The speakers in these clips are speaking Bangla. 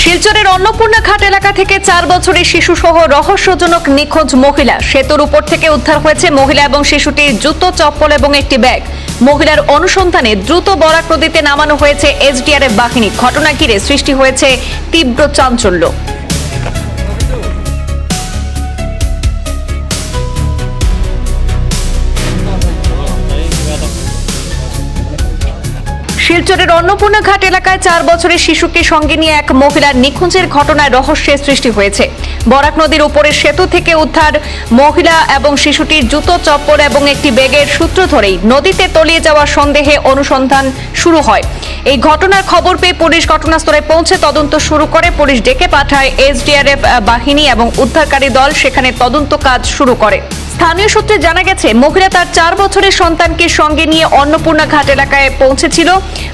শিলচরের অন্নপূর্ণা ঘাট এলাকা থেকে 4 বছরের শিশু সহ রহস্যজনক নিখোঁজ মহিলা। সেতুর উপর থেকে উদ্ধার হয়েছে মহিলা এবং শিশুটির জুতো, চপ্পল এবং একটি ব্যাগ। মহিলার অনুসন্ধানে দ্রুত বরাক নদীতে নামানো হয়েছে এসডিআরএফ বাহিনী। ঘটনা ঘিরে সৃষ্টি হয়েছে তীব্র চাঞ্চল্য। শিলচরের অন্নপূর্ণা ঘাট এলাকায় 4 বছরের শিশুকে সঙ্গে নিয়ে এক মহিলার নিখোঁজের ঘটনায় রহস্যের সৃষ্টি হয়েছে। বরাক নদীর উপরের সেতু থেকে উদ্ধার মহিলা এবং শিশুটির জুতো, চপ্পল এবং একটি ব্যাগের সূত্র ধরেই নদীতে তলিয়ে যাওয়ার সন্দেহে অনুসন্ধান শুরু হয়। এই ঘটনার খবর পেয়ে পুলিশ ঘটনাস্থলে পৌঁছে তদন্ত শুরু করে। পুলিশ ডেকে পাঠায় এসডিআরএফ বাহিনী এবং উদ্ধারকারী দল সেখানে তদন্ত কাজ শুরু করে। স্থানীয় সূত্রে জানা গেছে, মহিলা তার 4 বছরের সন্তানকে সঙ্গে নিয়ে অন্নপূর্ণা ঘাট এলাকায় পৌঁছেছিল।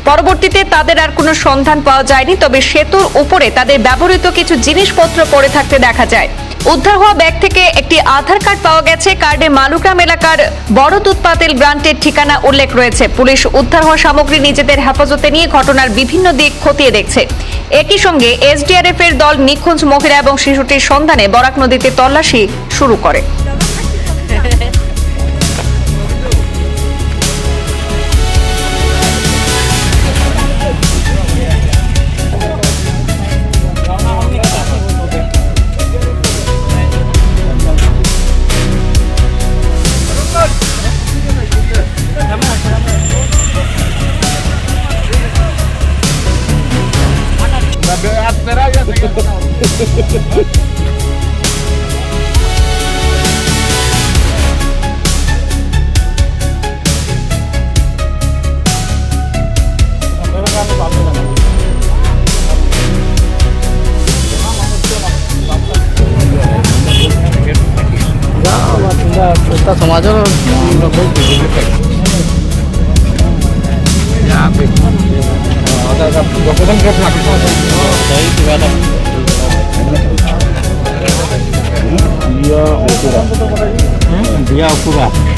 পরবর্তীতে তাদের আর কোনো সন্ধান পাওয়া যায়নি, তবে সেতুর উপরে তাদের ব্যবহৃত কিছু জিনিসপত্র পড়ে থাকতে দেখা যায়। উদ্ধার হওয়া ব্যাগ থেকে একটি আধার কার্ড পাওয়া গেছে। কার্ডে মালুগ্রাম এলাকার বড় দুধপাতিল ব্রান্ডের ঠিকানা উল্লেখ রয়েছে। পুলিশ উদ্ধার হওয়া সামগ্রী নিজেদের হেফাজতে নিয়ে ঘটনার বিভিন্ন দিক খতিয়ে দেখছে। একই সঙ্গে এসডিআরএফ এর দল নিখোঁজ মহিলা এবং শিশুটির সন্ধানে বরাক নদীতে তল্লাশি শুরু করে। সমাজের dia ukuran